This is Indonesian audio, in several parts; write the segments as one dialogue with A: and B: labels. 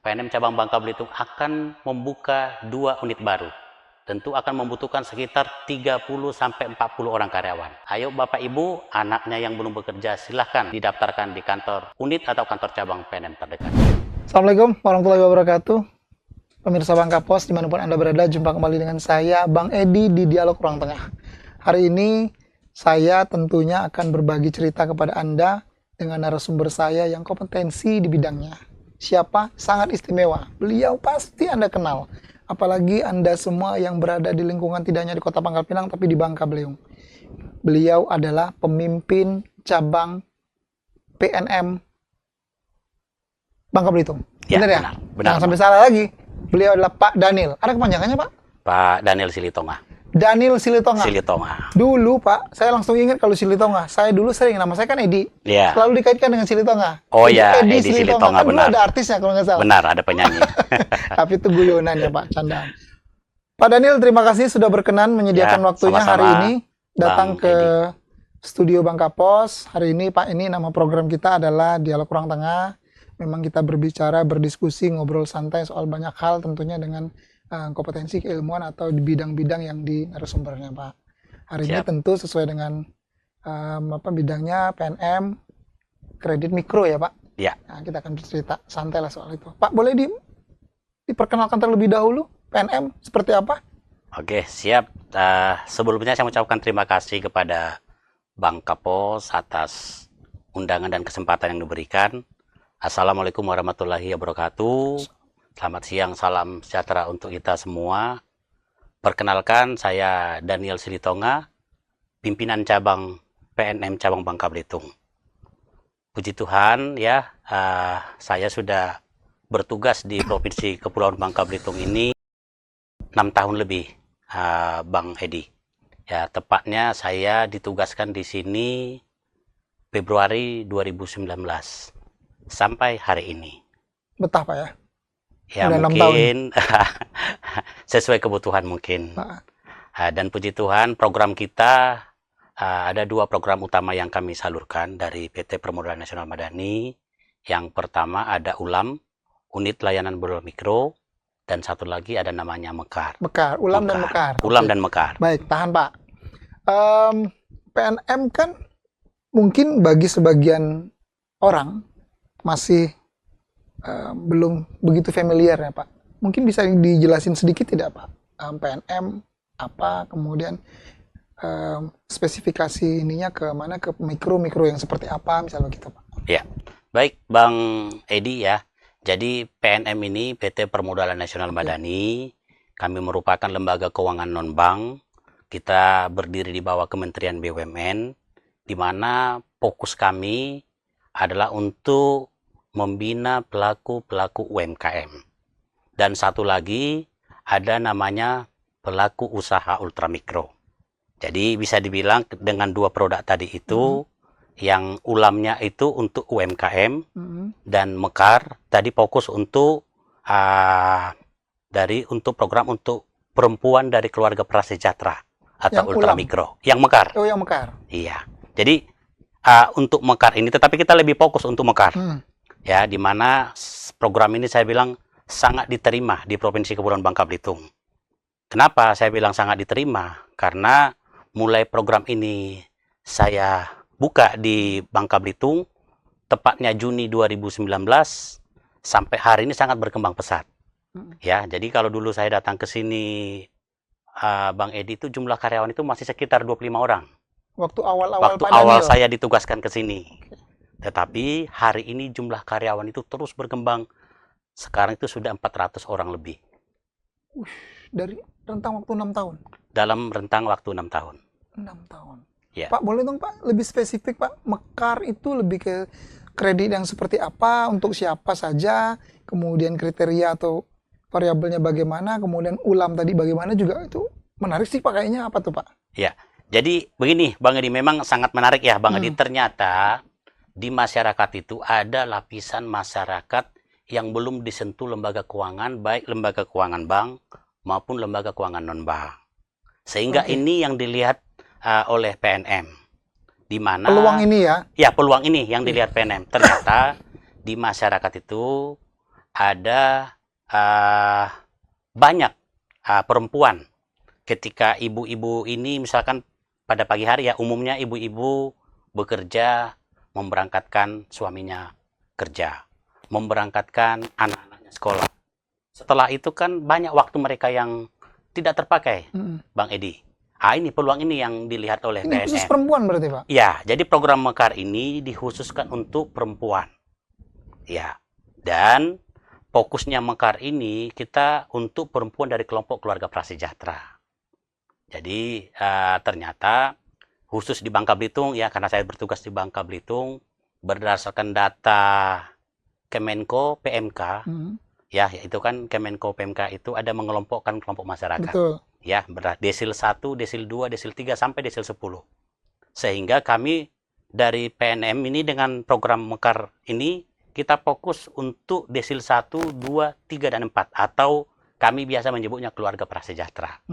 A: PNM Cabang Bangka Belitung akan membuka 2 unit baru. Tentu akan membutuhkan sekitar 30-40 orang karyawan. Ayo Bapak Ibu, anaknya yang belum bekerja silahkan didaftarkan di kantor unit atau kantor cabang PNM terdekat.
B: Assalamualaikum warahmatullahi wabarakatuh. Pemirsa Bangka Pos dimanapun Anda berada, jumpa kembali dengan saya Bang Edi di Dialog Ruang Tengah. Hari ini saya tentunya akan berbagi cerita kepada Anda dengan narasumber saya yang kompetensi di bidangnya. Siapa? Sangat istimewa. Beliau pasti Anda kenal. Apalagi Anda semua yang berada di lingkungan tidak hanya di Kota Pangkal Pinang tapi di Bangka Belitung. Beliau adalah pemimpin cabang PNM Bangka Belitung.
A: Ya,
B: Benar ya?
A: benar.
B: Jangan sampai salah lagi. Beliau adalah Pak Daniel. Ada kepanjangannya, Pak?
A: Pak Daniel Silitonga.
B: Daniel Silitonga.
A: Silitonga.
B: Dulu, Pak, saya langsung ingat kalau Silitonga. Saya dulu sering, nama saya kan Edi.
A: Iya.
B: Selalu dikaitkan dengan Silitonga.
A: Oh iya, Edi Silitonga,
B: Kan dulu
A: benar.
B: ada artisnya kalau nggak salah.
A: Benar, ada penyanyi.
B: Tapi itu guyonan ya, Pak, candaan. Pak Daniel, terima kasih sudah berkenan menyediakan
A: Ya,
B: waktunya
A: sama-sama,
B: hari ini datang
A: Bang
B: ke
A: Edi.
B: studio Bangka Pos. Hari ini, Pak, ini nama program kita adalah Dialog Ruang Tengah. Memang kita berbicara, berdiskusi, ngobrol santai soal banyak hal tentunya dengan kompetensi keilmuan atau di bidang-bidang yang di narasumbernya, Pak. Hari ini
A: Siap.
B: tentu sesuai dengan bidangnya PNM kredit mikro ya, Pak.
A: Ya.
B: Nah, kita akan bercerita santai lah soal itu. Pak, boleh diperkenalkan terlebih dahulu PNM seperti apa?
A: Oke, siap. Sebelumnya saya mengucapkan terima kasih kepada Bangka Pos atas undangan dan kesempatan yang diberikan. Assalamualaikum warahmatullahi wabarakatuh. Selamat siang, salam sejahtera untuk kita semua. Perkenalkan, saya Daniel Silitonga, pimpinan cabang PNM Cabang Bangka Belitung. Puji Tuhan ya, saya sudah bertugas di Provinsi Kepulauan Bangka Belitung ini 6 tahun lebih, Bang Edi. Ya, tepatnya saya ditugaskan di sini Februari 2019 sampai hari ini.
B: Betah, Pak ya?
A: Ya,
B: Udah 6
A: mungkin sesuai kebutuhan mungkin.
B: Pak.
A: Dan puji Tuhan program kita ada 2 program utama yang kami salurkan dari PT Permodalan Nasional Madani. Yang pertama ada ULAM, Unit Layanan Mikro, dan satu lagi ada namanya Mekar.
B: Mekar, Ulam dan Mekar.
A: Ulam
B: Oke.
A: dan Mekar.
B: Baik, tahan Pak. PNM kan mungkin bagi sebagian orang masih belum begitu familiar ya Pak. Mungkin bisa dijelasin sedikit tidak Pak? PNM apa, kemudian spesifikasi ininya ke mana, ke mikro yang seperti apa misalnya gitu Pak.
A: Ya, baik Bang Edi ya. Jadi PNM ini PT Permodalan Nasional Madani, kami merupakan lembaga keuangan non-bank. Kita berdiri di bawah Kementerian BUMN, di mana fokus kami adalah untuk membina pelaku-pelaku UMKM. Dan satu lagi ada namanya pelaku usaha ultramikro. Jadi bisa dibilang dengan 2 produk tadi itu, yang ulamnya itu untuk UMKM dan Mekar tadi fokus untuk untuk program untuk perempuan dari keluarga prasejahtera atau
B: Yang
A: ultramikro. Yang Mekar.
B: Oh, yang Mekar.
A: Iya. Jadi untuk Mekar ini, tetapi kita lebih fokus untuk Mekar. Ya, di mana program ini saya bilang sangat diterima di Provinsi Kepulauan Bangka Belitung. Kenapa saya bilang sangat diterima? Karena mulai program ini saya buka di Bangka Belitung, tepatnya Juni 2019, sampai hari ini sangat berkembang pesat. Ya, jadi kalau dulu saya datang ke sini, Bang Edi, itu jumlah karyawan itu masih sekitar 25 orang.
B: Waktu awal-awal
A: Waktu
B: Pak
A: awal
B: Daniel.
A: saya ditugaskan ke sini. Tetapi hari ini jumlah karyawan itu terus berkembang. Sekarang itu sudah 400 orang lebih.
B: Dari rentang waktu 6 tahun.
A: Dalam rentang waktu 6 tahun.
B: 6 tahun.
A: Ya.
B: Pak, boleh dong Pak lebih spesifik Pak, Mekar itu lebih ke kredit yang seperti apa, untuk siapa saja, kemudian kriteria atau variabelnya bagaimana, kemudian ulam tadi bagaimana, juga itu menarik sih Pak kayaknya. Apa tuh Pak?
A: Ya, jadi begini Bang Edi, memang sangat menarik ya Bang Edi. Ternyata di masyarakat itu ada lapisan masyarakat yang belum disentuh lembaga keuangan, baik lembaga keuangan bank maupun lembaga keuangan non-bank. Sehingga ini yang dilihat oleh PNM, di mana
B: Peluang ini ya?
A: Ya, peluang ini yang dilihat PNM. Ternyata di masyarakat itu ada banyak perempuan ketika ibu-ibu ini misalkan pada pagi hari ya, umumnya ibu-ibu bekerja, memberangkatkan suaminya kerja, memberangkatkan anak-anaknya sekolah. Setelah itu kan banyak waktu mereka yang tidak terpakai, Bang Edi. Ini peluang ini yang dilihat oleh
B: Ini khusus
A: PNM.
B: perempuan berarti, Pak?
A: Ya, jadi program Mekar ini dikhususkan untuk perempuan. Ya, dan fokusnya Mekar ini kita untuk perempuan dari kelompok keluarga prasejahtera. Jadi ternyata khusus di Bangka Belitung ya, karena saya bertugas di Bangka Belitung, berdasarkan data Kemenko PMK, ya itu kan Kemenko PMK itu ada mengelompokkan kelompok masyarakat.
B: Betul.
A: Ya, desil 1, desil 2, desil 3 sampai desil 10. Sehingga kami dari PNM ini dengan program Mekar ini kita fokus untuk desil 1, 2, 3 dan 4 atau kami biasa menyebutnya keluarga prasejahtera.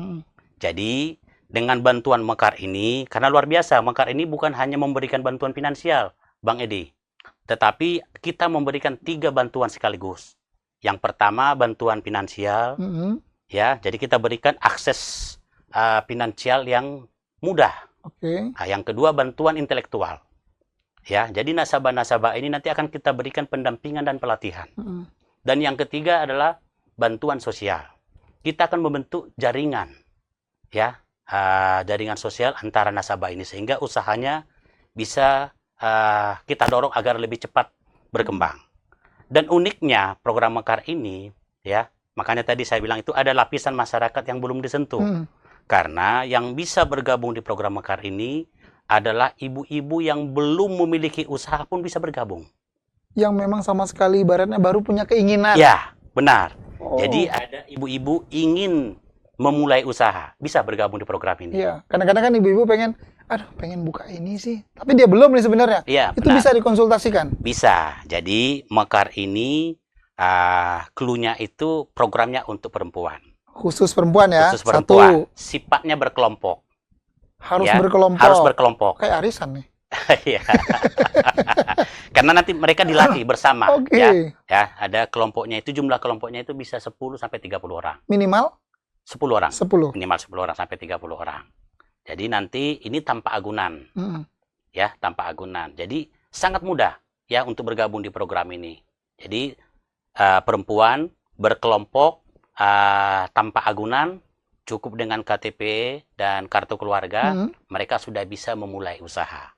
A: Jadi dengan bantuan Mekar ini, karena luar biasa, Mekar ini bukan hanya memberikan bantuan finansial, Bang Edi, tetapi kita memberikan 3 bantuan sekaligus. Yang pertama bantuan finansial, ya, jadi kita berikan akses finansial yang mudah. Yang kedua bantuan intelektual, ya, jadi nasabah-nasabah ini nanti akan kita berikan pendampingan dan pelatihan. Dan yang ketiga adalah bantuan sosial. Kita akan membentuk jaringan, ya, jaringan sosial antara nasabah ini sehingga usahanya bisa kita dorong agar lebih cepat berkembang. Dan uniknya program Mekar ini, ya, makanya tadi saya bilang itu ada lapisan masyarakat yang belum disentuh. Karena yang bisa bergabung di program Mekar ini adalah ibu-ibu yang belum memiliki usaha pun bisa bergabung.
B: Yang memang sama sekali ibaratnya baru punya keinginan.
A: Ya, benar. Jadi ada ibu-ibu ingin memulai usaha, bisa bergabung di program ini.
B: Iya, kadang-kadang kan ibu-ibu pengen buka ini sih. Tapi dia belum nih sebenarnya.
A: Iya,
B: itu bisa dikonsultasikan?
A: Bisa. Jadi Mekar ini clue-nya itu programnya untuk perempuan.
B: Khusus perempuan ya?
A: Khusus perempuan. Sifatnya berkelompok.
B: Harus
A: ya,
B: berkelompok?
A: Harus berkelompok.
B: Kayak arisan nih?
A: Iya. Karena nanti mereka dilatih bersama. Ya, ada kelompoknya itu, jumlah kelompoknya itu bisa 10 sampai 30 orang.
B: Minimal?
A: 10 orang.
B: 10.
A: Minimal 10 orang sampai 30 orang. Jadi nanti ini tanpa agunan. Ya, tanpa agunan. Jadi sangat mudah ya untuk bergabung di program ini. Jadi perempuan berkelompok tanpa agunan, cukup dengan KTP dan kartu keluarga, mereka sudah bisa memulai usaha.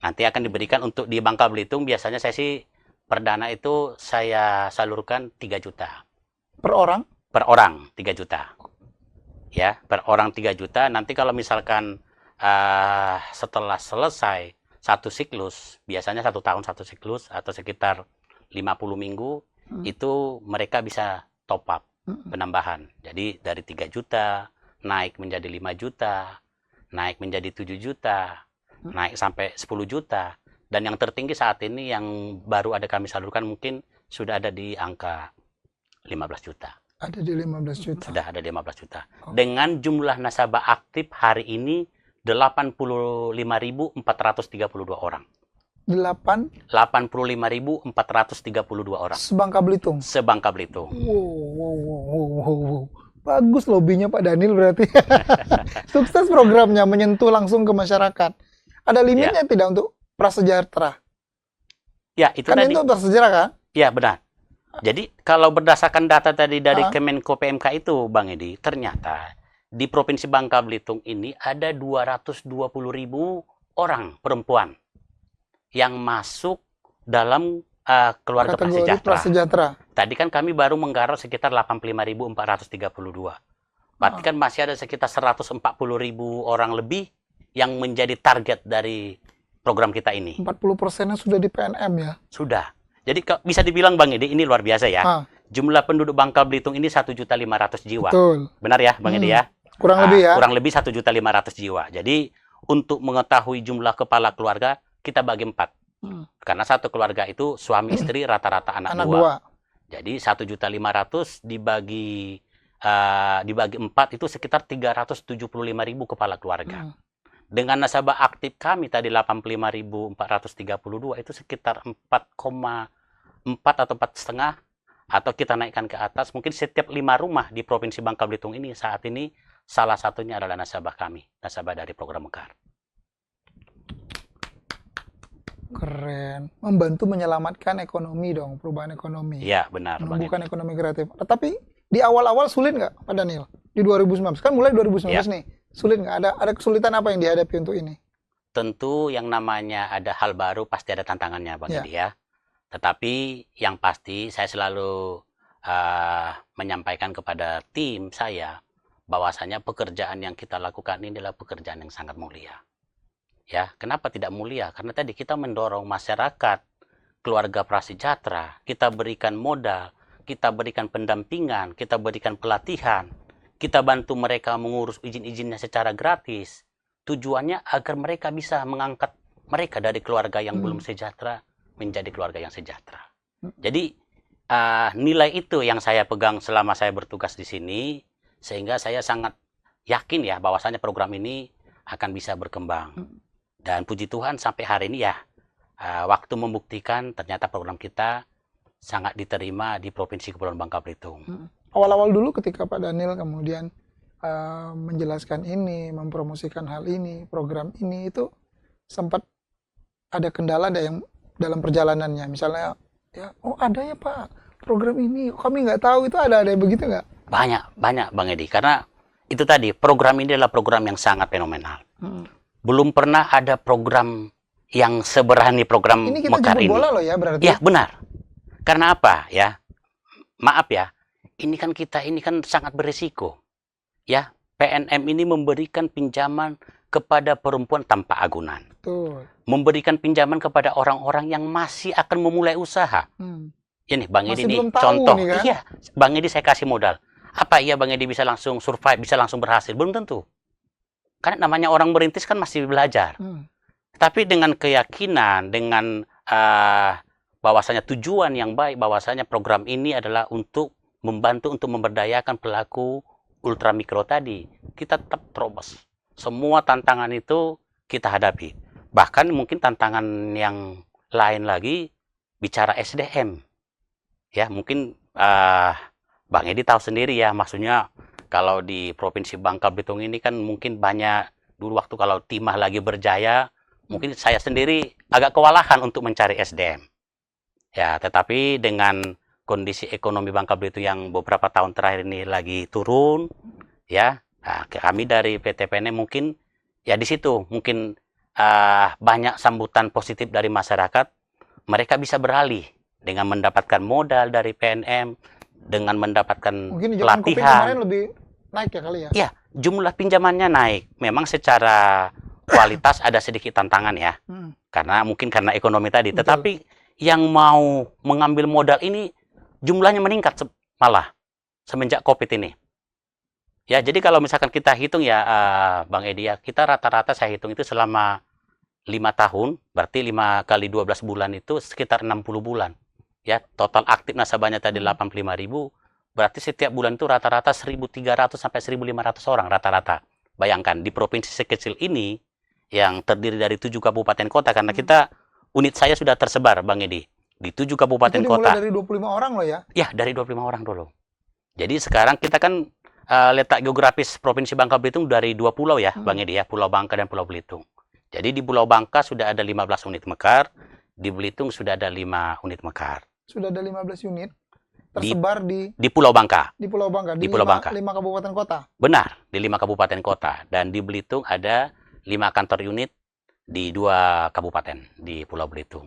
A: Nanti akan diberikan untuk di Bangka Belitung, biasanya saya sih perdana itu saya salurkan 3 juta.
B: Per orang?
A: Per orang 3 juta. Ya, per orang 3 juta. Nanti kalau misalkan setelah selesai satu siklus, biasanya 1 tahun satu siklus atau sekitar 50 minggu, itu mereka bisa top up penambahan. Jadi dari 3 juta naik menjadi 5 juta, naik menjadi 7 juta, naik sampai 10 juta. Dan yang tertinggi saat ini yang baru ada kami salurkan mungkin sudah ada di angka 15 juta.
B: Ada di 15 juta.
A: Sudah ada di 15 juta. Dengan jumlah nasabah aktif hari ini 85.432 orang. 85.432 orang.
B: Sebangka Belitung?
A: Sebangka Belitung.
B: Wow. Bagus lobbynya Pak Daniel berarti. Sukses programnya, menyentuh langsung ke masyarakat. Ada limitnya tidak untuk prasejahtera?
A: Ya, itu
B: kan
A: tadi.
B: Itu prasejahtera kan?
A: Ya, benar. Jadi kalau berdasarkan data tadi dari Kemenko PMK itu, Bang Edi, ternyata di Provinsi Bangka Belitung ini ada 220.000 orang perempuan yang masuk dalam keluarga prasejahtera. Tadi kan kami baru menggarap sekitar 85.432. Berarti kan masih ada sekitar 140.000 orang lebih yang menjadi target dari program kita ini.
B: 40%-nya sudah di PNM ya?
A: Sudah. Jadi bisa dibilang Bang Edi, ini luar biasa ya. Jumlah penduduk Bangka Belitung ini 1.500.000 jiwa.
B: Betul.
A: Benar ya Bang Edi ya?
B: Kurang lebih ya?
A: Kurang lebih 1.500.000 jiwa. Jadi untuk mengetahui jumlah kepala keluarga, kita bagi 4. Karena satu keluarga itu suami istri rata-rata anak 2. Jadi 1.500.000 dibagi 4 itu sekitar 375.000 kepala keluarga. Dengan nasabah aktif kami tadi 85.432 itu sekitar 4,4 atau 4,5 atau kita naikkan ke atas, mungkin setiap 5 rumah di Provinsi Bangka Belitung ini saat ini salah satunya adalah nasabah kami, nasabah dari program Mekar.
B: Keren. Membantu menyelamatkan ekonomi dong, perubahan ekonomi.
A: Iya, benar.
B: Menumbuhkan ekonomi kreatif. Tapi di awal-awal sulit nggak, Pak Daniel? Di 2019, kan mulai 2019
A: Ya.
B: nih. Sulit nggak? Ada kesulitan apa yang dihadapi untuk ini?
A: Tentu yang namanya ada hal baru pasti ada tantangannya, Bang
B: Ya.
A: Edi ya. Tetapi yang pasti saya selalu menyampaikan kepada tim saya bahwasanya pekerjaan yang kita lakukan ini adalah pekerjaan yang sangat mulia. Ya, kenapa tidak mulia? Karena tadi kita mendorong masyarakat, keluarga prasejahtera, kita berikan modal, kita berikan pendampingan, kita berikan pelatihan, kita bantu mereka mengurus izin-izinnya secara gratis. Tujuannya agar mereka bisa mengangkat mereka dari keluarga yang belum sejahtera menjadi keluarga yang sejahtera. Jadi nilai itu yang saya pegang selama saya bertugas di sini, sehingga saya sangat yakin ya bahwasanya program ini akan bisa berkembang. Dan puji Tuhan sampai hari ini ya, waktu membuktikan ternyata program kita sangat diterima di Provinsi Kepulauan Bangka Belitung.
B: Awal-awal dulu ketika Pak Daniel kemudian menjelaskan ini, mempromosikan hal ini, program ini, itu sempat ada kendala yang dalam perjalanannya. Misalnya, ya, oh ada ya Pak, program ini, kami nggak tahu, itu ada begitu nggak?
A: Banyak Bang Edi, karena itu tadi, program ini adalah program yang sangat fenomenal. Belum pernah ada program yang seberani program
B: Ini kita
A: Mekar
B: jemput
A: ini.
B: bola loh ya berarti.
A: Ya, benar. Karena apa ya? Maaf ya, ini kan kita ini kan sangat berisiko. Ya, PNM ini memberikan pinjaman kepada perempuan tanpa agunan.
B: Betul.
A: Memberikan pinjaman kepada orang-orang yang masih akan memulai usaha. Ini Bang Edi
B: Masih
A: nih
B: belum tahu
A: contoh.
B: nih, kan?
A: Iya, Bang Edi saya kasih modal. Apa iya Bang Edi bisa langsung survive, bisa langsung berhasil? Belum tentu. Karena namanya orang merintis kan masih belajar. Tapi dengan keyakinan, dengan bahwasanya tujuan yang baik, bahwasanya program ini adalah untuk membantu untuk memberdayakan pelaku ultramikro tadi, kita tetap terobos. Semua tantangan itu kita hadapi. Bahkan mungkin tantangan yang lain lagi bicara SDM. Ya, mungkin Bang Edi tahu sendiri ya, maksudnya kalau di Provinsi Bangka Belitung ini kan mungkin banyak, dulu waktu kalau Timah lagi berjaya, mungkin saya sendiri agak kewalahan untuk mencari SDM. Ya, tetapi dengan kondisi ekonomi Bangka Belitung yang beberapa tahun terakhir ini lagi turun, ya, kami dari PT PNM mungkin ya di situ mungkin banyak sambutan positif dari masyarakat, mereka bisa beralih dengan mendapatkan modal dari PNM, dengan mendapatkan
B: mungkin di zaman Covid
A: pelatihan.
B: kemarin lebih naik ya kali ya?
A: Ya, jumlah pinjamannya naik. Memang secara kualitas ada sedikit tantangan ya. Karena mungkin karena ekonomi tadi.
B: Betul.
A: Tetapi yang mau mengambil modal ini jumlahnya meningkat malah semenjak Covid ini. Ya, jadi kalau misalkan kita hitung ya Bang Edi ya, kita rata-rata saya hitung itu selama 5 tahun, berarti 5 kali 12 bulan itu sekitar 60 bulan. Ya, total aktif nasabahnya tadi 85.000, berarti setiap bulan itu rata-rata 1.300 sampai 1.500 orang rata-rata. Bayangkan di provinsi sekecil ini yang terdiri dari 7 kabupaten kota, karena kita unit saya sudah tersebar Bang Edi di 7 kabupaten
B: Itu
A: kota.
B: dimulai dari 25 orang loh ya?
A: Ya, dari 25 orang dulu. Jadi sekarang kita kan letak geografis Provinsi Bangka Belitung dari 2 pulau ya, Bang Edi ya, Pulau Bangka dan Pulau Belitung. Jadi di Pulau Bangka sudah ada 15 unit Mekar, di Belitung sudah ada 5 unit Mekar.
B: Sudah ada 15 unit tersebar di
A: Pulau Bangka.
B: Pulau Bangka,
A: Di Pulau Bangka.
B: 5 kabupaten kota.
A: Benar, di 5 kabupaten kota. Dan di Belitung ada 5 kantor unit di 2 kabupaten di Pulau Belitung.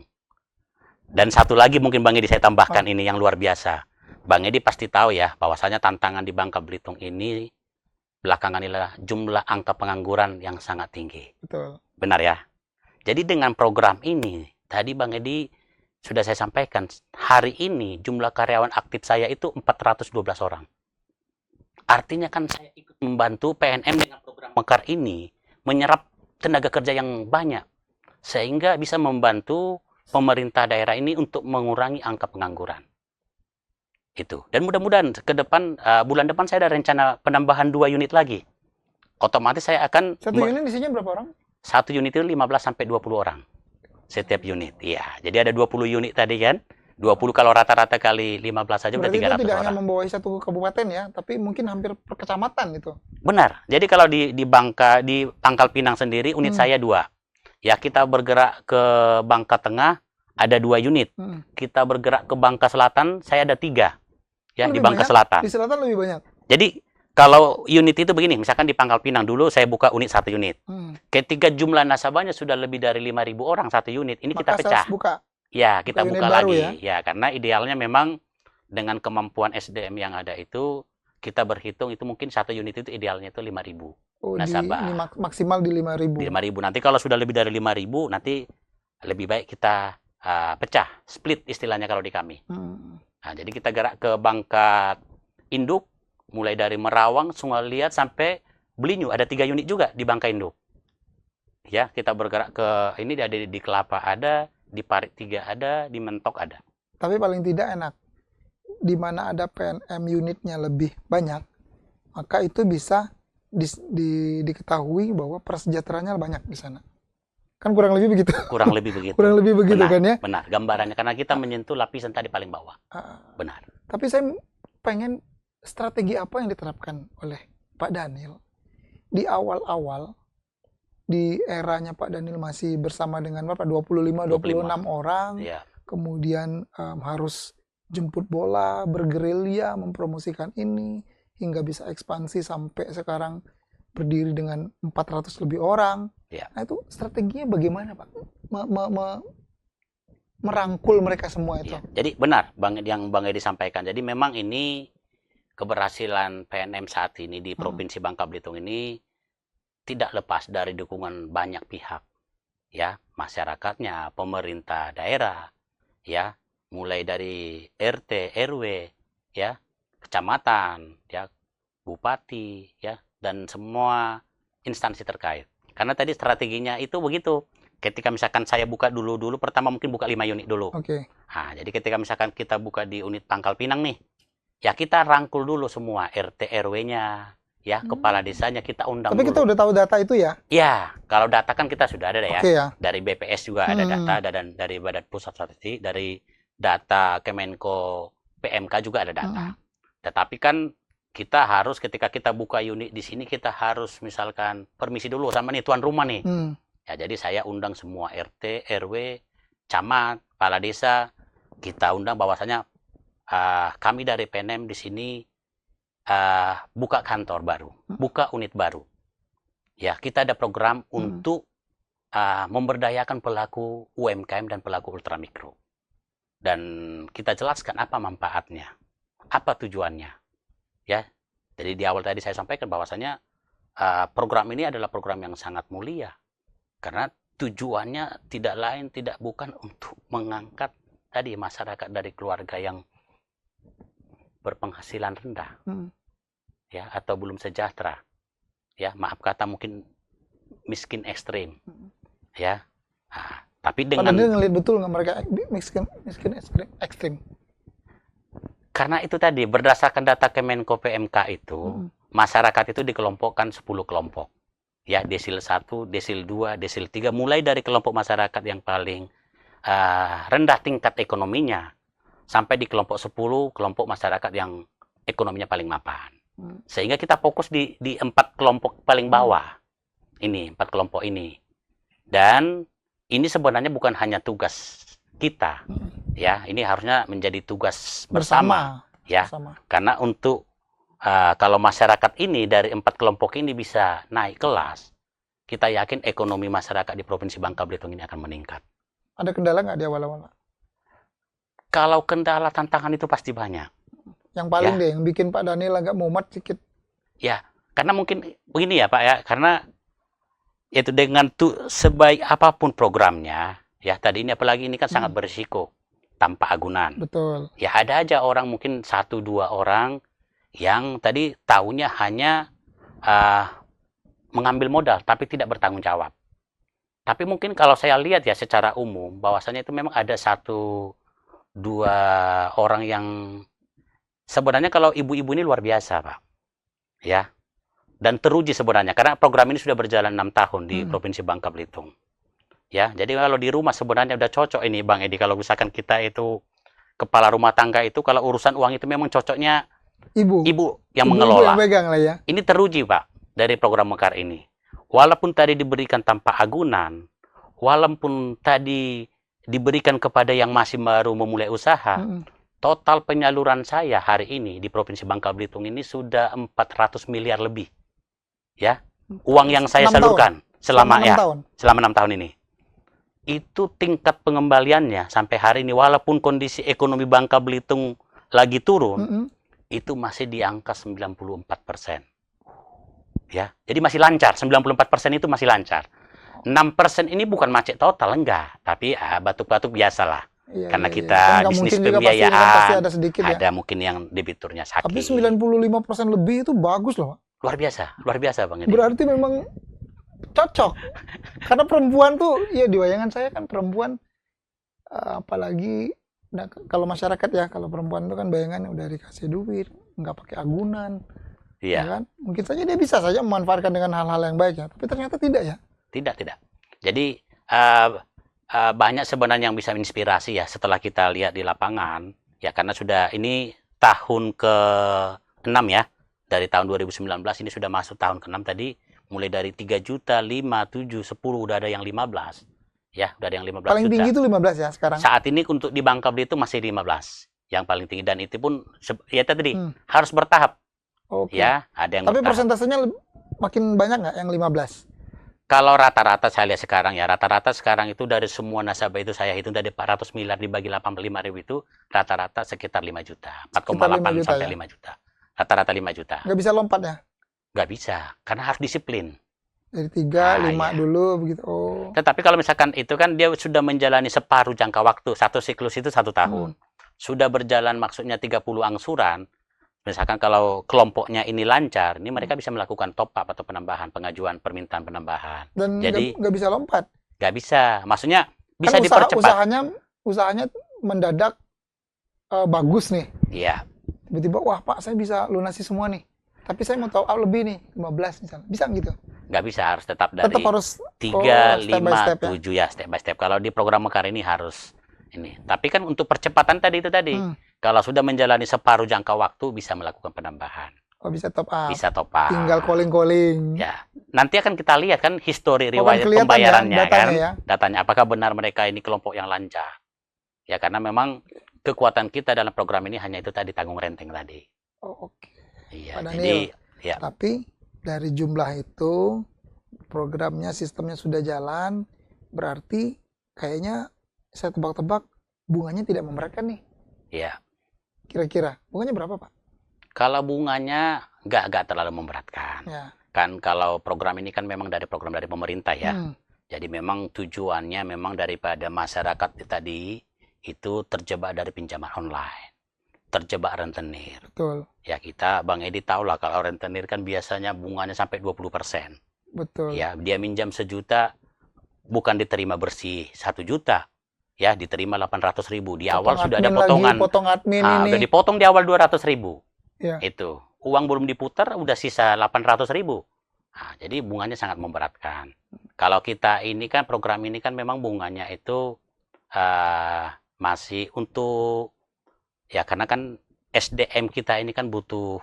A: Dan satu lagi mungkin Bang Edi saya tambahkan ini yang luar biasa. Bang Edi pasti tahu ya bahwasanya tantangan di Bangka Belitung ini belakangan inilah jumlah angka pengangguran yang sangat tinggi.
B: Betul.
A: Benar ya? Jadi dengan program ini, tadi Bang Edi sudah saya sampaikan, hari ini jumlah karyawan aktif saya itu 412 orang. Artinya kan saya ikut membantu PNM dengan program Mekar ini menyerap tenaga kerja yang banyak. Sehingga bisa membantu pemerintah daerah ini untuk mengurangi angka pengangguran. Itu. Dan mudah-mudahan ke depan, bulan depan saya ada rencana penambahan 2 unit lagi. Otomatis saya akan...
B: Satu unit isinya berapa orang?
A: Satu unit itu 15 sampai 20 orang. Setiap unit. Iya. Jadi ada 20 unit tadi kan. 20 kalau rata-rata kali 15 aja udah
B: Berarti itu
A: 300
B: tidak hanya
A: orang.
B: membawahi satu kabupaten ya, tapi mungkin hampir per kecamatan itu.
A: Benar. Jadi kalau di Pangkal Pinang sendiri unit saya 2. Ya, kita bergerak ke Bangka Tengah ada 2 unit. Kita bergerak ke Bangka Selatan saya ada 3. Ya, di
B: Lebih
A: Bangka
B: banyak,
A: Selatan.
B: di selatan lebih banyak.
A: Jadi kalau unit itu begini, misalkan di Pangkal Pinang dulu saya buka unit 1 unit. Ketika jumlah nasabahnya sudah lebih dari 5.000 orang 1 unit, ini kita
B: Maka saya
A: pecah.
B: harus buka.
A: Ya, kita
B: unit
A: buka
B: baru
A: lagi. Ya, karena idealnya memang dengan kemampuan SDM yang ada itu, kita berhitung itu mungkin 1 unit itu idealnya itu 5.000
B: Oh,
A: nasabah.
B: ini maksimal di 5.000.
A: Di 5.000. Nanti kalau sudah lebih dari 5.000, nanti lebih baik kita pecah, split istilahnya kalau di kami. Nah, jadi kita gerak ke Bangka Induk, mulai dari Merawang, Sungai Liat sampai Belinyu. Ada 3 unit juga di Bangka Induk. Ya, kita bergerak ke ini ada di Kelapa ada, di Parit 3 ada, di Mentok ada.
B: Tapi paling tidak enak, di mana ada PNM unitnya lebih banyak, maka itu bisa diketahui bahwa persejahteraannya banyak di sana. Kan kurang lebih begitu.
A: Kurang lebih begitu.
B: Kurang lebih begitu
A: benar,
B: kan ya?
A: Benar, gambarannya. Karena kita menyentuh lapisan tadi paling bawah. Benar.
B: Tapi saya pengen strategi apa yang diterapkan oleh Pak Daniel di awal-awal, di eranya Pak Daniel masih bersama dengan Bapak 25-26 orang, kemudian harus jemput bola, bergerilya, mempromosikan ini, hingga bisa ekspansi sampai sekarang berdiri dengan 400 lebih orang. Nah itu strateginya bagaimana Pak? Merangkul mereka semua itu.
A: Jadi benar yang Bang Edi sampaikan. Jadi memang ini keberhasilan PNM saat ini di Provinsi Bangka Belitung ini tidak lepas dari dukungan banyak pihak, ya, masyarakatnya, pemerintah daerah, ya, mulai dari RT, RW, ya, kecamatan, ya, bupati, ya, dan semua instansi terkait. Karena tadi strateginya itu begitu. Ketika misalkan saya buka dulu pertama mungkin buka 5 unit dulu. Nah, jadi ketika misalkan kita buka di unit Pangkal Pinang nih, ya kita rangkul dulu semua RT, RW-nya. Ya, kepala desanya kita undang.
B: Tapi kita udah tahu data itu ya?
A: Ya, kalau data kan kita sudah ada ya.
B: Ya.
A: Dari BPS juga ada data, dan dari Badan Pusat Statistik, dari data Kemenko PMK juga ada data. Tetapi kan kita harus ketika kita buka unit di sini kita harus misalkan permisi dulu sama nih tuan rumah nih. Ya, jadi saya undang semua RT, RW, camat, kepala desa, kita undang bahwasanya kami dari PNM di sini buka kantor baru, buka unit baru. Ya, kita ada program untuk memberdayakan pelaku UMKM dan pelaku ultramikro. Dan kita jelaskan apa manfaatnya, apa tujuannya. Ya, jadi di awal tadi saya sampaikan bahwasanya program ini adalah program yang sangat mulia. Karena tujuannya tidak lain, tidak bukan untuk mengangkat tadi masyarakat dari keluarga yang berpenghasilan rendah, ya, atau belum sejahtera, ya, maaf kata mungkin miskin ekstrim, ya. Nah, tapi dengan
B: Padahal ngelihat betul nggak mereka miskin ekstrim?
A: Karena itu tadi berdasarkan data Kemenko PMK itu, masyarakat itu dikelompokkan 10 kelompok, ya, desil 1, desil 2, desil 3, mulai dari kelompok masyarakat yang paling rendah tingkat ekonominya, sampai di kelompok 10 kelompok masyarakat yang ekonominya paling mapan. Sehingga kita fokus di 4 kelompok paling bawah. Ini 4 kelompok ini. Dan ini sebenarnya bukan hanya tugas kita. Ya, ini harusnya menjadi tugas bersama. Ya. Karena untuk kalau masyarakat ini dari 4 kelompok ini bisa naik kelas, kita yakin ekonomi masyarakat di Provinsi Bangka Belitung ini akan meningkat.
B: Ada kendala nggak di awal-awal?
A: Kalau kendala tantangan itu pasti banyak.
B: Yang paling deh, yang bikin Pak Daniel agak mumet sedikit.
A: Ya, karena mungkin begini ya Pak ya, karena itu dengan sebaik apapun programnya, ya tadi ini apalagi ini kan sangat berisiko, tanpa agunan.
B: Betul.
A: Ya ada aja orang mungkin 1-2 orang yang tadi tahunya hanya mengambil modal, tapi tidak bertanggung jawab. Tapi mungkin kalau saya lihat ya secara umum, bahwasanya itu memang ada 1-2 orang yang sebenarnya kalau ibu-ibu ini luar biasa Pak, ya, dan teruji sebenarnya karena program ini sudah berjalan 6 tahun di Provinsi Bangka Belitung, ya. Jadi kalau di rumah sebenarnya udah cocok ini Bang Edi kalau misalkan kita itu kepala rumah tangga itu kalau urusan uang itu memang cocoknya
B: Ibu.
A: ibu yang
B: Ibu
A: mengelola.
B: yang pegang lah ya.
A: Ini teruji, Pak, dari program Mekar ini. Walaupun tadi diberikan tanpa agunan, walaupun tadi diberikan kepada yang masih baru memulai usaha, total penyaluran saya hari ini di Provinsi Bangka Belitung ini sudah 400 miliar lebih. Ya, uang yang saya
B: 6
A: salurkan selama
B: 6 tahun.
A: selama 6 tahun ini. Itu tingkat pengembaliannya sampai hari ini walaupun kondisi ekonomi Bangka Belitung lagi turun, itu masih di angka 94%. Ya, jadi masih lancar. 94% itu masih lancar. 6% ini bukan macet total, enggak. Tapi batuk-batuk biasalah.
B: Iya,
A: Karena
B: iya,
A: kita
B: iya. Kan
A: bisnis
B: mungkin juga
A: pembiayaan,
B: pasti ada sedikit ya.
A: ada mungkin yang debiturnya sakit.
B: Tapi 95% lebih itu bagus loh, Pak.
A: Luar biasa Bang Edi.
B: Berarti memang cocok. Karena perempuan tuh, ya di bayangan saya kan perempuan, apalagi kalau masyarakat ya, kalau perempuan itu kan bayangannya udah dikasih duit, nggak pakai agunan, ya
A: Iya,
B: kan? Mungkin saja dia bisa saja memanfaatkan dengan hal-hal yang baik ya, tapi ternyata tidak ya.
A: tidak. Jadi banyak sebenarnya yang bisa menginspirasi ya setelah kita lihat di lapangan. Ya karena sudah ini tahun ke-6 ya. Dari tahun 2019 ini sudah masuk tahun ke-6 tadi. Mulai dari 3 juta, 5, 7, 10, udah ada yang 15. Ya, udah ada yang 15
B: Paling
A: juta.
B: tinggi itu 15 ya sekarang.
A: Saat ini untuk di Bangka Belitung masih 15 yang paling tinggi. Dan itu pun ya tadi harus bertahap.
B: Oke.
A: Ya, ada yang
B: Tapi
A: bertahap.
B: persentasenya makin banyak nggak yang 15?
A: Kalau rata-rata saya lihat sekarang ya, rata-rata sekarang itu dari semua nasabah itu saya hitung dari 400 miliar dibagi 85.000 itu rata-rata sekitar 5 juta. 4,8 sampai 5 juta. Rata-rata 5 juta.
B: Nggak bisa lompat ya?
A: Nggak bisa, karena harus disiplin.
B: Dari 3, 5
A: iya.
B: dulu begitu. Oh.
A: Tetapi kalau misalkan itu kan dia sudah menjalani separuh jangka waktu. Satu siklus itu 1 tahun. Sudah berjalan maksudnya 30 angsuran. Misalkan kalau kelompoknya ini lancar, ini mereka bisa melakukan top up atau penambahan, pengajuan permintaan penambahan.
B: Dan
A: Jadi
B: nggak bisa lompat.
A: nggak bisa, maksudnya bisa
B: Kan
A: dipercepat.
B: usahanya mendadak bagus nih.
A: Iya,
B: Tiba-tiba, wah Pak, saya bisa lunasi semua nih. Tapi saya mau top up lebih nih, 15 misalnya. Bisa gitu?
A: nggak bisa, harus tetap dari
B: Tetap harus
A: 3,
B: step by
A: 5,
B: step ya?
A: 7 ya, step by step. Kalau di program Mekar ini harus ini. Tapi kan untuk percepatan tadi itu tadi, kalau sudah menjalani separuh jangka waktu bisa melakukan penambahan.
B: Oh, bisa top up.
A: Bisa top up.
B: Tinggal calling-calling.
A: Ya, nanti akan kita lihat kan histori
B: Oh, kan
A: riwayat
B: kelihatan
A: pembayarannya
B: ya, datanya
A: kan.
B: ya.
A: Datanya apakah benar mereka ini kelompok yang lancar. Ya, karena memang kekuatan kita dalam program ini hanya itu tadi tanggung renteng tadi.
B: Oh, oke.
A: Iya,
B: Pak
A: jadi
B: Daniel,
A: ya.
B: tapi dari jumlah itu, programnya, sistemnya sudah jalan, berarti kayaknya saya tebak-tebak bunganya tidak memberatkan nih.
A: Iya.
B: Kira-kira bunganya berapa, Pak?
A: Kalau bunganya nggak terlalu memberatkan.
B: Ya.
A: Kan kalau program ini kan memang dari program dari pemerintah ya.
B: Hmm.
A: Jadi memang tujuannya memang daripada masyarakat tadi itu terjebak dari pinjaman online. Terjebak rentenir.
B: Betul.
A: Ya kita, Bang Edi tahu lah kalau rentenir kan biasanya bunganya sampai 20%.
B: Betul.
A: Ya, dia minjam 1 juta, bukan diterima bersih 1 juta. Ya, diterima 800.000. Di awal sudah ada potongan.
B: Potong admin ini.
A: Udah dipotong di awal 200.000.
B: Ya.
A: Itu. Uang belum diputar, udah sisa 800.000. Nah, jadi bunganya sangat memberatkan. Kalau kita ini kan, program ini kan memang bunganya itu masih untuk, ya karena kan SDM kita ini kan butuh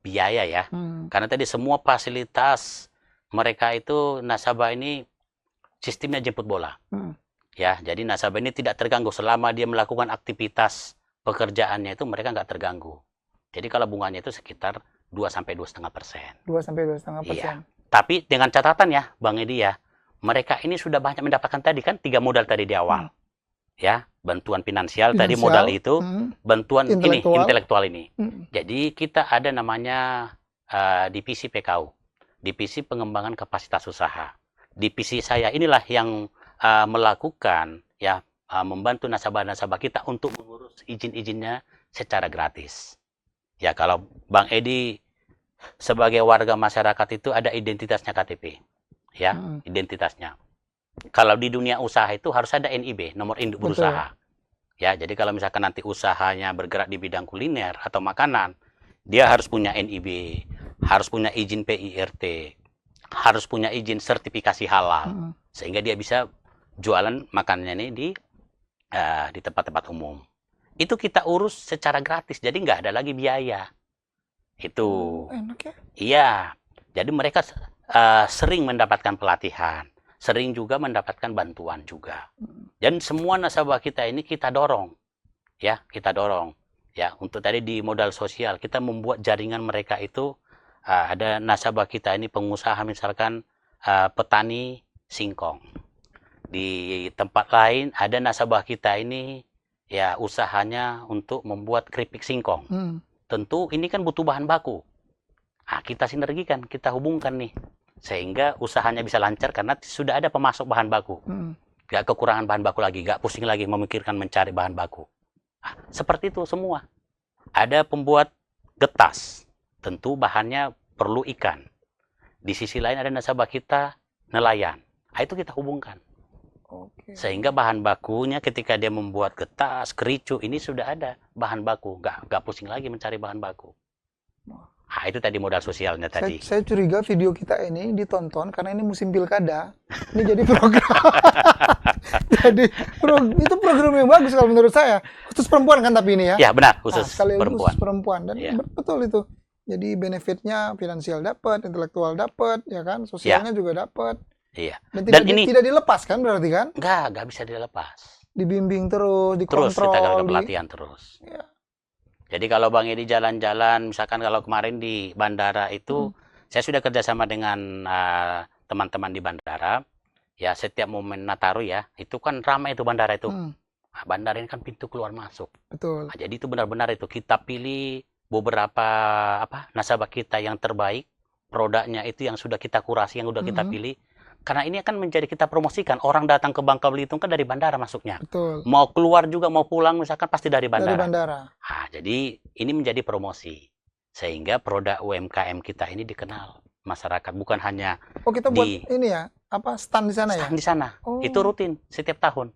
A: biaya ya. Karena tadi semua fasilitas mereka itu nasabah ini sistemnya jemput bola. Ya, jadi nasabah ini tidak terganggu selama dia melakukan aktivitas pekerjaannya itu mereka nggak terganggu. Jadi kalau bunganya itu sekitar 2 sampai 2,5%.
B: 2 sampai 2,5%.
A: Iya. Tapi dengan catatan ya, Bang Edi ya, mereka ini sudah banyak mendapatkan tadi kan 3 modal tadi di awal. Ya, bantuan finansial tadi modal itu, bantuan intelektual ini. Jadi kita ada namanya divisi PKU, divisi pengembangan kapasitas usaha. Divisi saya inilah yang melakukan ya membantu nasabah-nasabah kita untuk mengurus izin-izinnya secara gratis. Ya kalau Bang Edi sebagai warga masyarakat itu ada identitasnya KTP, ya identitasnya. Kalau di dunia usaha itu harus ada NIB, nomor induk berusaha. Ya, jadi kalau misalkan nanti usahanya bergerak di bidang kuliner atau makanan, dia harus punya NIB, harus punya izin PIRT, harus punya izin sertifikasi halal, sehingga dia bisa jualan makanannya ini di tempat-tempat umum. itu kita urus secara gratis, jadi nggak ada lagi biaya. Itu.
B: Enak ya.
A: Iya, jadi mereka sering mendapatkan pelatihan, sering juga mendapatkan bantuan juga. Dan semua nasabah kita ini kita dorong, ya, untuk tadi di modal sosial kita membuat jaringan mereka itu ada nasabah kita ini pengusaha misalkan petani singkong. Di tempat lain ada nasabah kita ini ya usahanya untuk membuat keripik singkong. Tentu ini kan butuh bahan baku. Nah, kita sinergikan, kita hubungkan nih. Sehingga usahanya bisa lancar karena sudah ada pemasok bahan baku. Gak kekurangan bahan baku lagi, gak pusing lagi memikirkan mencari bahan baku. Nah, seperti itu semua. Ada pembuat getas, tentu bahannya perlu ikan. Di sisi lain ada nasabah kita nelayan. Nah, itu kita hubungkan. Sehingga bahan bakunya ketika dia membuat getas, kericu, ini sudah ada bahan baku. Gak pusing lagi mencari bahan baku. Nah, itu tadi modal sosialnya tadi.
B: Saya curiga video kita ini ditonton karena ini musim pilkada. Ini jadi program. Itu program yang bagus kalau menurut saya. Khusus perempuan kan tapi ini ya.
A: Ya benar, khusus perempuan.
B: Khusus perempuan. Dan betul itu. Jadi benefitnya finansial dapat, intelektual dapat, ya kan, sosialnya juga dapat.
A: Iya.
B: Dan ini tidak dilepas kan berarti kan?
A: Nggak bisa dilepas.
B: Dibimbing terus, dikontrol.
A: Terus kita ke pelatihan terus.
B: Ya.
A: Jadi kalau Bang Edi jalan-jalan, misalkan kalau kemarin di bandara itu, saya sudah kerjasama dengan teman-teman di bandara. Ya setiap momen Nataru ya, itu kan ramai itu bandara itu. Nah, bandara ini kan pintu keluar masuk.
B: Betul.
A: Nah, jadi itu benar-benar itu kita pilih beberapa nasabah kita yang terbaik, produknya itu yang sudah kita kurasi, yang sudah kita pilih. Karena ini akan menjadi kita promosikan. Orang datang ke Bangka Belitung kan dari bandara masuknya.
B: Betul.
A: Mau keluar juga, mau pulang misalkan pasti dari bandara.
B: Dari bandara.
A: Nah, jadi ini menjadi promosi. Sehingga produk UMKM kita ini dikenal masyarakat. Bukan hanya
B: kita buat ini ya, stand di sana ya?
A: Stand di sana. Itu rutin setiap tahun.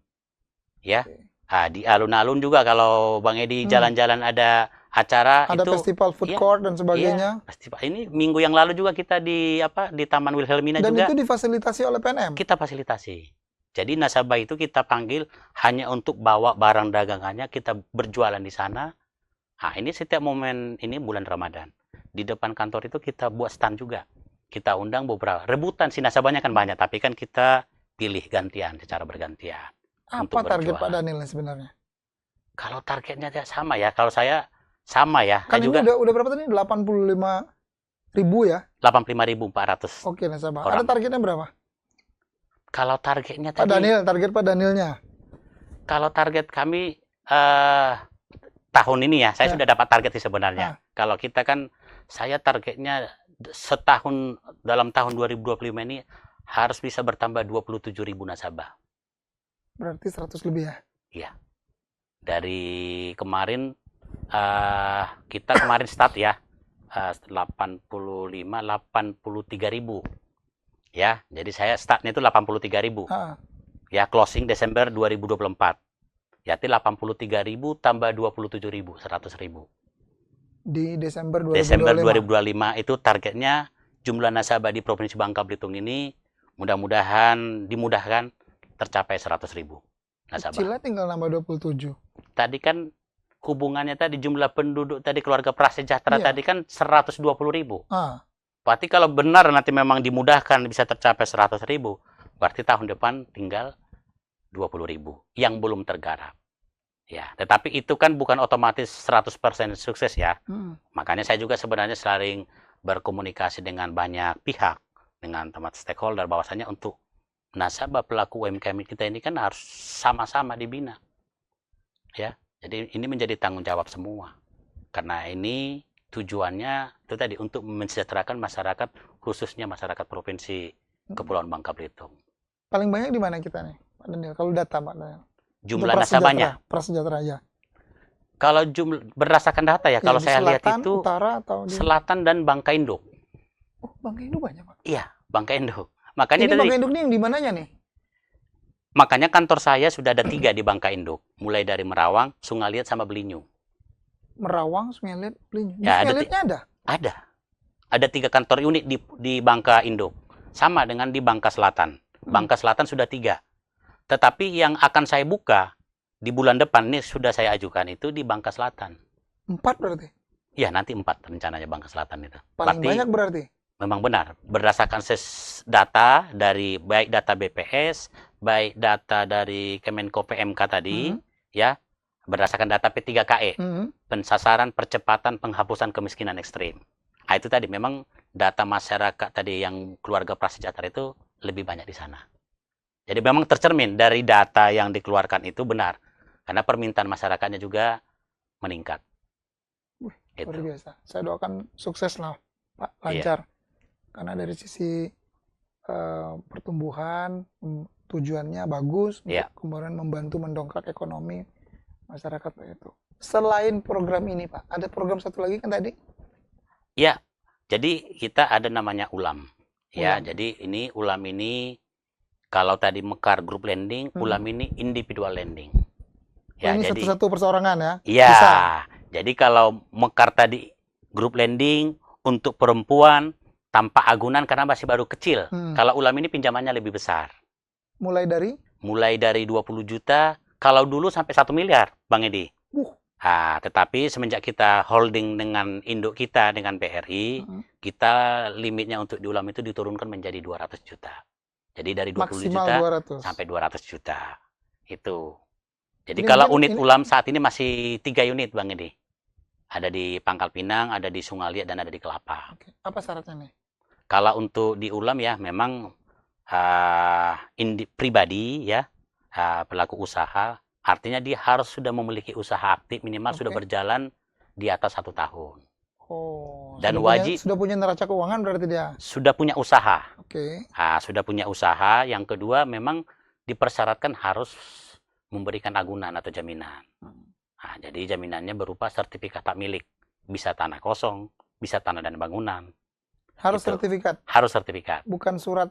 A: Ya. Nah, di alun-alun juga kalau Bang Edi jalan-jalan ada acara
B: ada
A: itu
B: festival food court dan sebagainya.
A: Iya, festival. Ini minggu yang lalu juga kita di Taman Wilhelmina
B: dan
A: juga.
B: Dan itu difasilitasi oleh PNM.
A: Kita fasilitasi. Jadi nasabah itu kita panggil hanya untuk bawa barang dagangannya, kita berjualan di sana. Nah, ini setiap momen ini bulan Ramadan. Di depan kantor itu kita buat stand juga. Kita undang beberapa. Rebutan si nasabahnya kan banyak, tapi kan kita pilih gantian secara bergantian.
B: Apa target Pak Daniel sebenarnya?
A: Kalau targetnya sama ya. Kalau saya sama ya.
B: Kan ini
A: juga
B: udah berapa tadi? 85.000 ya?
A: 85.400.
B: Oke, nasabah. Ada targetnya berapa?
A: Kalau targetnya
B: Pak Daniel, target Pak Danielnya.
A: Kalau target kami tahun ini ya, saya sudah dapat target sih sebenarnya. Kalau kita kan, saya targetnya setahun dalam tahun 2025 ini harus bisa bertambah 27.000 nasabah.
B: Berarti 100 lebih ya?
A: Iya. Dari kemarin kita kemarin start ya 83.000 ya, jadi saya startnya itu 83.000 ya, closing Desember 2024 ya, 83.000 tambah 27.000 100.000
B: di Desember 2025.
A: Desember 2025 itu targetnya jumlah nasabah di Provinsi Bangka Belitung ini mudah-mudahan dimudahkan tercapai 100.000 nasabah.
B: Kecilnya tinggal nambah 27.
A: Tadi kan hubungannya tadi jumlah penduduk tadi keluarga prasejahtera tadi kan 120.000. Berarti kalau benar nanti memang dimudahkan bisa tercapai 100.000, berarti tahun depan tinggal 20.000 yang belum tergarap. Ya, tetapi itu kan bukan otomatis 100% sukses ya. Makanya saya juga sebenarnya sering berkomunikasi dengan banyak pihak, dengan teman stakeholder bahwasanya untuk nasabah pelaku UMKM kita ini kan harus sama-sama dibina. Ya, jadi ini menjadi tanggung jawab semua. Karena ini tujuannya itu tadi untuk mensejahterakan masyarakat, khususnya masyarakat Provinsi Kepulauan Bangka Belitung.
B: Paling banyak di mana kita nih, Pak Daniel? Kalau data, Pak Daniel.
A: Jumlah nasabahnya.
B: Prasejahtera aja.
A: Kalau berdasarkan data ya, kalau saya lihat itu
B: utara atau
A: selatan dan Bangka Induk.
B: Oh, Bangka Induk banyak, Pak.
A: Iya, Bangka Induk. Makanya
B: ini Bangka Induk ini yang di mananya nih?
A: Makanya kantor saya sudah ada 3 di Bangka Induk, mulai dari Merawang, Sungai Liat sama Belinyu.
B: Merawang, Sungai Liat, Belinyu.
A: Ya,
B: Sungai Liatnya ada?
A: Ada. Ada 3 kantor unit di Bangka Induk. Sama dengan di Bangka Selatan. Bangka Selatan sudah 3. Tetapi yang akan saya buka di bulan depan nih sudah saya ajukan itu di Bangka Selatan.
B: 4 berarti?
A: Ya, nanti 4 rencananya Bangka Selatan itu.
B: Paling
A: Berarti
B: banyak berarti?
A: memang benar. Berdasarkan data dari baik data BPS, baik data dari Kemenko PMK tadi, ya, berdasarkan data P3KE, pensasaran percepatan penghapusan kemiskinan ekstrim. Nah, itu tadi memang data masyarakat tadi yang keluarga prasejahtera itu lebih banyak di sana. Jadi memang tercermin dari data yang dikeluarkan itu benar. Karena permintaan masyarakatnya juga meningkat.
B: Luar biasa. Saya doakan sukses lah, Pak,
A: Iya.
B: lancar. Karena dari sisi pertumbuhan, tujuannya bagus, untuk
A: Iya.
B: kemudian membantu mendongkrak ekonomi masyarakat itu. Selain program ini, Pak, ada program satu lagi kan tadi?
A: Ya, jadi kita ada namanya ULAM. Ya,
B: ULAM.
A: jadi ini ULAM ini kalau tadi Mekar Group Lending, ULAM ini individual lending. Ya,
B: ini
A: jadi
B: satu-satu perseorangan ya?
A: Iya.
B: Bisa.
A: Jadi kalau Mekar tadi Group Lending untuk perempuan tanpa agunan karena masih baru kecil. Kalau ULAM ini pinjamannya lebih besar.
B: Mulai dari?
A: Mulai dari 20 juta, kalau dulu sampai 1 miliar, Bang Edi. Nah, tetapi semenjak kita holding dengan induk kita, dengan BRI, kita limitnya untuk di ULAM itu diturunkan menjadi 200 juta. Jadi dari 20
B: Maksimal
A: juta
B: 200.
A: sampai 200 juta. Itu. Jadi
B: Ini
A: kalau
B: mungkin
A: unit ULAM saat ini masih 3 unit, Bang Edi. Ada di Pangkal Pinang, ada di Sungai Liat, dan ada di Kelapa.
B: Oke. Apa syaratnya nih?
A: Kalau untuk di ULAM ya memang pribadi ya, pelaku usaha, artinya dia harus sudah memiliki usaha aktif, minimal sudah berjalan di atas 1 tahun.
B: Oh,
A: Dan
B: sudah punya neraca keuangan berarti dia?
A: Sudah punya usaha.
B: Oke.
A: Sudah punya usaha. Yang kedua memang dipersyaratkan harus memberikan agunan atau jaminan. Jadi jaminannya berupa sertifikat tak milik. Bisa tanah kosong, bisa tanah dan bangunan.
B: Harus
A: Gitu.
B: sertifikat?
A: Harus sertifikat.
B: Bukan surat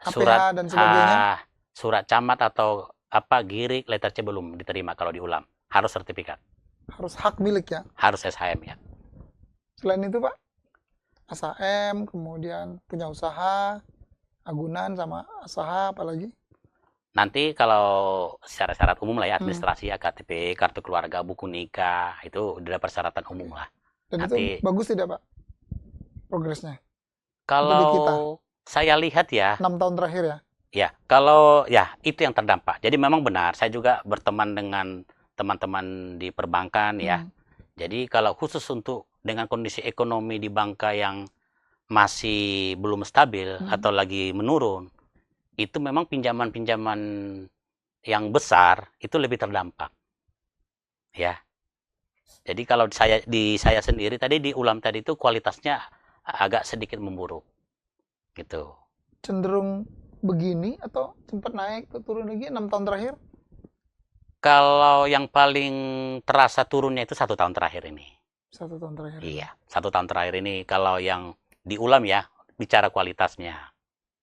B: APH
A: Surat
B: dan sebagainya?
A: Surat camat atau girik, letter C belum diterima kalau di ULAM. Harus sertifikat.
B: Harus hak milik ya?
A: Harus SHM ya.
B: Selain itu Pak, SHM, kemudian punya usaha, agunan sama usaha apalagi?
A: Nanti kalau secara syarat umum lah ya, administrasi ya, KTP, kartu keluarga, buku nikah, itu udah persyaratan umum lah.
B: Dan
A: Nanti,
B: itu bagus tidak Pak progresnya?
A: kalau saya lihat ya,
B: 6 tahun terakhir ya?
A: Ya, kalau ya itu yang terdampak. Jadi memang benar, saya juga berteman dengan teman-teman di perbankan ya. Jadi kalau khusus untuk dengan kondisi ekonomi di Bangka yang masih belum stabil atau lagi menurun, itu memang pinjaman-pinjaman yang besar itu lebih terdampak. Ya. Jadi kalau saya sendiri tadi di ULAM tadi itu kualitasnya agak sedikit memburuk. Gitu.
B: Cenderung begini atau sempat naik turun lagi 6 tahun terakhir?
A: Kalau yang paling terasa turunnya itu 1 tahun terakhir ini.
B: 1 tahun terakhir?
A: Iya, 1 tahun terakhir ini. Kalau yang di ULAM ya, bicara kualitasnya.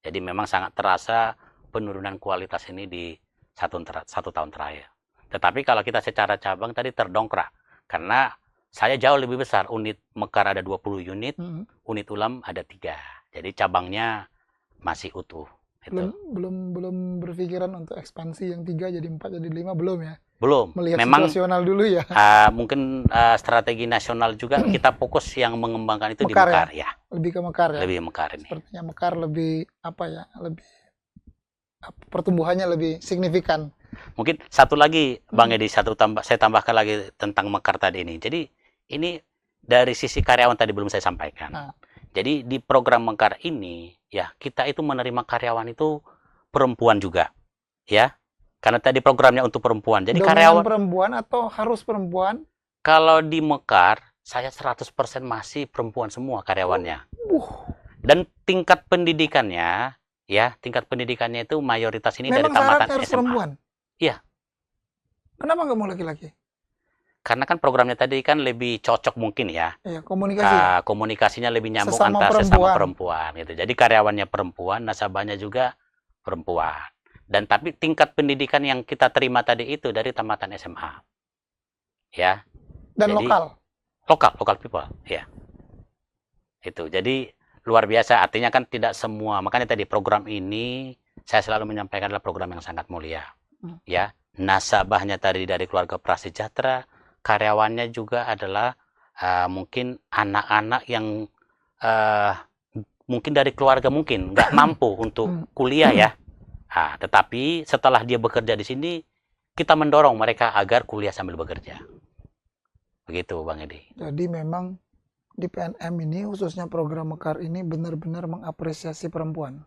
A: Jadi memang sangat terasa penurunan kualitas ini di 1 tahun terakhir. Tetapi kalau kita secara cabang tadi terdongkrak. Karena saya jauh lebih besar. Unit Mekar ada 20 unit, unit ULAM ada 3. Jadi cabangnya masih utuh.
B: Belum berpikiran untuk ekspansi yang 3 jadi 4 jadi 5 belum ya?
A: Belum.
B: Melihat
A: memang
B: situasional dulu ya.
A: Mungkin strategi nasional juga kita fokus yang mengembangkan itu
B: Mekar
A: di Mekar ya.
B: Lebih ke Mekar ya.
A: Lebih Mekar ini.
B: Sepertinya Mekar lebih lebih pertumbuhannya lebih signifikan.
A: Mungkin satu lagi Bang Edi, saya tambahkan lagi tentang Mekar tadi ini. Jadi ini dari sisi karyawan tadi belum saya sampaikan. Jadi di program Mekar ini ya kita itu menerima karyawan itu perempuan juga ya. Karena tadi programnya untuk perempuan. Jadi karyawan
B: perempuan atau harus perempuan?
A: Kalau di Mekar saya 100% masih perempuan semua karyawannya. Dan tingkat pendidikannya itu mayoritas ini
B: memang
A: dari tamatan
B: harus
A: SMA.
B: Perempuan?
A: Iya.
B: Kenapa nggak mau laki-laki?
A: Karena kan programnya tadi kan lebih cocok mungkin ya.
B: Iya, komunikasi.
A: Komunikasinya lebih nyambung
B: Sesama
A: antara
B: perempuan.
A: sesama perempuan gitu. Jadi karyawannya perempuan, nasabahnya juga perempuan. Dan tapi tingkat pendidikan yang kita terima tadi itu dari tamatan SMA. Ya.
B: Dan
A: jadi, lokal people, ya. Itu. Jadi luar biasa, artinya kan tidak semua. Makanya tadi program ini saya selalu menyampaikan adalah program yang sangat mulia. Ya. nasabahnya tadi dari keluarga prasejahtera, karyawannya juga adalah mungkin anak-anak yang mungkin dari keluarga mungkin nggak mampu untuk kuliah ya. Tetapi setelah dia bekerja di sini, kita mendorong mereka agar kuliah sambil bekerja. Begitu Bang Edi.
B: Jadi memang di PNM ini khususnya program Mekar ini benar-benar mengapresiasi perempuan.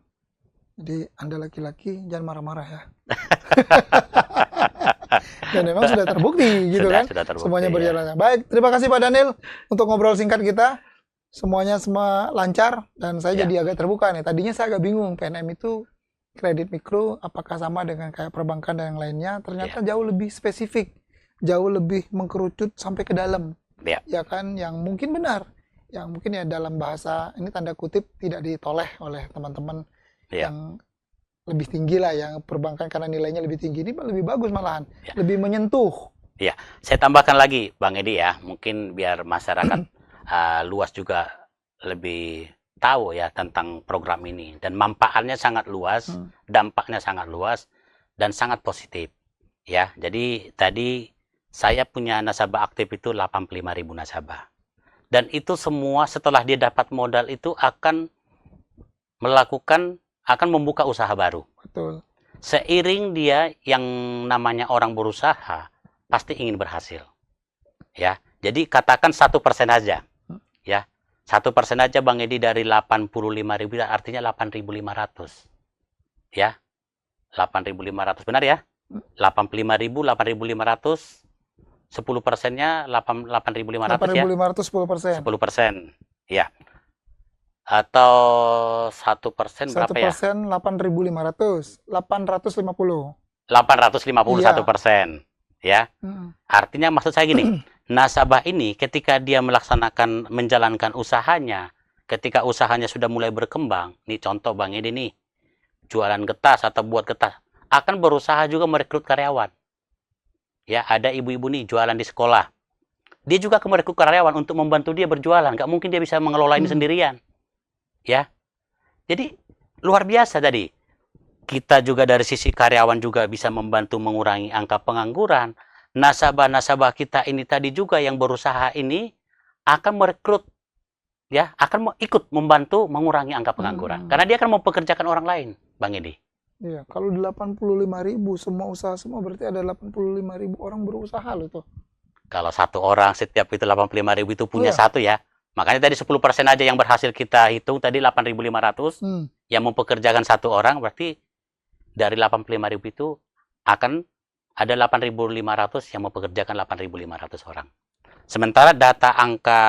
B: Jadi Anda laki-laki jangan marah-marah ya. Dan memang sudah terbukti gitu kan.
A: Sudah terbukti,
B: semuanya
A: ya.
B: berjalan. Baik, terima kasih Pak Daniel untuk ngobrol singkat kita. Semuanya semua lancar dan saya jadi agak terbuka nih. Tadinya saya agak bingung PNM itu kredit mikro apakah sama dengan kayak perbankan dan yang lainnya. Ternyata jauh lebih spesifik, jauh lebih mengkerucut sampai ke dalam. Ya kan, yang mungkin benar, yang mungkin ya dalam bahasa ini tanda kutip tidak ditoleh oleh teman-teman yang lebih tinggi lah, yang perbankan karena nilainya lebih tinggi, ini lebih bagus malahan, lebih menyentuh.
A: Ya, saya tambahkan lagi Bang Edi ya, mungkin biar masyarakat luas juga lebih tahu ya tentang program ini, dan manfaatnya sangat luas, dampaknya sangat luas dan sangat positif ya. Jadi tadi saya punya nasabah aktif itu 85.000 nasabah, dan itu semua setelah dia dapat modal itu akan membuka usaha baru.
B: Betul.
A: Seiring dia yang namanya orang berusaha pasti ingin berhasil ya. Jadi katakan 1% aja ya, 1% aja Bang Edi dari 85.000 artinya 8.500 ya, 8.500 benar ya, 85.000, 8.500, 10%-nya 8.500 ya,
B: 8.500 10%.
A: 10% ya, atau 1% berapa ya?
B: 1% 8.500, 850.
A: 850 1% ya. Artinya maksud saya gini, nasabah ini ketika dia menjalankan usahanya, ketika usahanya sudah mulai berkembang, nih contoh Bang Edi nih, jualan getas atau buat getas, akan berusaha juga merekrut karyawan. Ya, ada ibu-ibu nih jualan di sekolah. Dia juga akan merekrut karyawan untuk membantu dia berjualan. Nggak mungkin dia bisa mengelola ini sendirian. Ya. Jadi luar biasa tadi. Kita juga dari sisi karyawan juga bisa membantu mengurangi angka pengangguran. Nasabah-nasabah kita ini tadi juga yang berusaha ini akan merekrut ya, akan ikut membantu mengurangi angka pengangguran. Karena dia akan mempekerjakan orang lain, Bang Edi.
B: Iya, kalau 85.000 semua usaha semua berarti ada 85.000 orang berusaha loh tuh.
A: Kalau satu orang setiap itu 85.000 itu punya satu ya. Makanya tadi 10% aja yang berhasil kita hitung tadi 8.500 yang mempekerjakan satu orang, berarti dari 85.000 itu akan ada 8.500 yang mempekerjakan 8.500 orang. Sementara data angka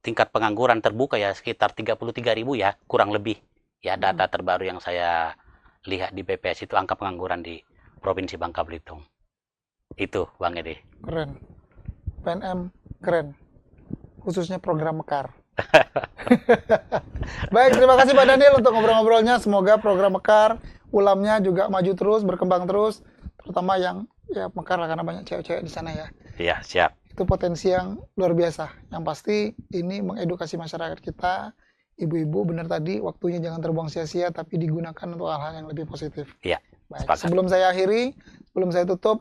A: tingkat pengangguran terbuka ya sekitar 33.000 ya, kurang lebih. Ya, data terbaru yang saya lihat di BPS itu angka pengangguran di Provinsi Bangka Belitung. Itu Bang Edi.
B: Keren. PNM keren. Khususnya program Mekar. Baik, terima kasih Pak Daniel untuk ngobrol-ngobrolnya. Semoga program Mekar, ulamnya juga maju terus, berkembang terus. Terutama yang ya Mekar lah, karena banyak cewek-cewek di sana ya.
A: Iya, siap.
B: Itu potensi yang luar biasa. Yang pasti ini mengedukasi masyarakat kita. Ibu-ibu benar tadi, waktunya jangan terbuang sia-sia, tapi digunakan untuk hal-hal yang lebih positif.
A: Iya.
B: Baik, sebelum saya akhiri, sebelum saya tutup,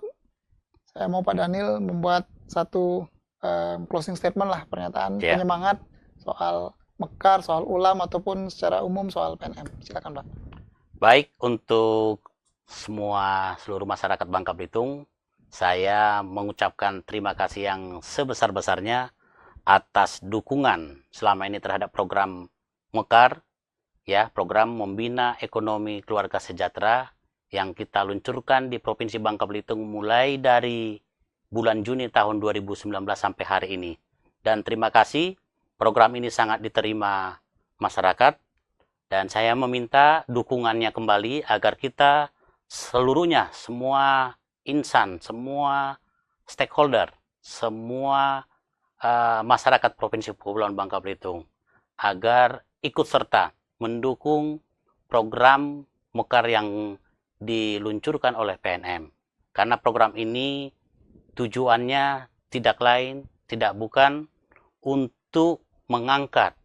B: saya mau Pak Daniel membuat satu closing statement lah, pernyataan penyemangat soal Mekar, soal ulam, ataupun secara umum soal PNM. Silakan Pak.
A: Baik, untuk seluruh masyarakat Bangka Belitung, saya mengucapkan terima kasih yang sebesar-besarnya atas dukungan selama ini terhadap program Mekar, ya, program membina ekonomi keluarga sejahtera yang kita luncurkan di Provinsi Bangka Belitung mulai dari bulan Juni tahun 2019 sampai hari ini. Dan terima kasih, program ini sangat diterima masyarakat, dan saya meminta dukungannya kembali agar kita seluruhnya, semua insan, semua stakeholder, semua masyarakat Provinsi Kepulauan Bangka Belitung agar ikut serta mendukung program Mekar yang diluncurkan oleh PNM. Karena program ini tujuannya tidak lain, tidak bukan untuk mengangkat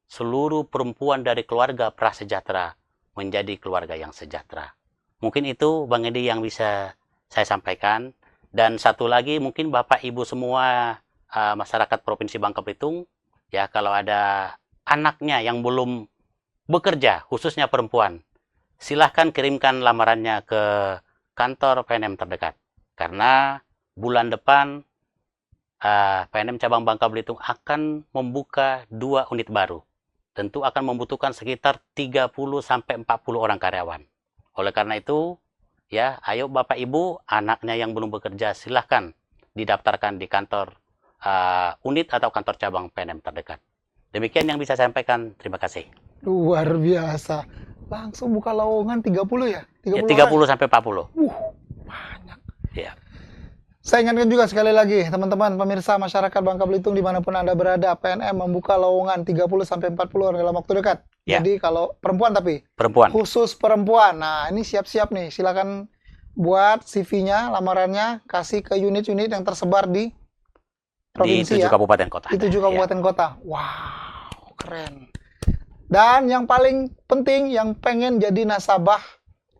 A: seluruh perempuan dari keluarga prasejahtera menjadi keluarga yang sejahtera. Mungkin itu Bang Edi yang bisa saya sampaikan. Dan satu lagi mungkin Bapak Ibu semua masyarakat Provinsi Bangka Belitung, ya kalau ada anaknya yang belum bekerja, khususnya perempuan, silahkan kirimkan lamarannya ke kantor PNM terdekat. Karena bulan depan PNM Cabang Bangka Belitung akan membuka 2 unit baru. Tentu akan membutuhkan sekitar 30-40 orang karyawan. Oleh karena itu, ya, ayo Bapak Ibu, anaknya yang belum bekerja silahkan didaftarkan di kantor unit atau kantor cabang PNM terdekat. Demikian yang bisa saya sampaikan. Terima kasih.
B: Luar biasa. Langsung buka lowongan 30 ya? 30
A: Ya, 30
B: orang?
A: sampai 40.
B: Banyak.
A: Ya.
B: Saya ingatkan juga sekali lagi, teman-teman pemirsa masyarakat Bangka Belitung dimanapun Anda berada, PNM membuka lowongan 30-40 orang dalam waktu dekat.
A: Ya.
B: Jadi kalau perempuan tapi,
A: Perempuan.
B: khusus perempuan. Nah, ini siap-siap nih. Silakan buat CV-nya, lamarannya, kasih ke unit-unit yang tersebar di
A: Di
B: provinsi
A: 7
B: ya.
A: kabupaten kota.
B: Di 7 kabupaten kota. Wow, keren. Dan yang paling penting, yang pengen jadi nasabah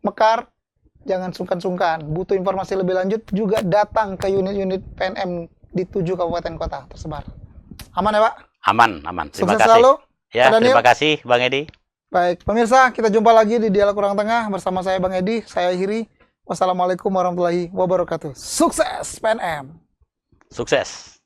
B: Mekar, jangan sungkan-sungkan. Butuh informasi lebih lanjut, juga datang ke unit-unit PNM di 7 kabupaten kota tersebar. Aman ya Pak?
A: Aman, aman. Terima
B: Sukses
A: kasih.
B: selalu.
A: Ya,
B: Pak Daniel.
A: terima kasih Bang Edi.
B: Baik, pemirsa, kita jumpa lagi di Dialog Kurang Tengah bersama saya Bang Edi, saya Hiri. Wassalamualaikum warahmatullahi wabarakatuh. Sukses PNM.
A: Sukses.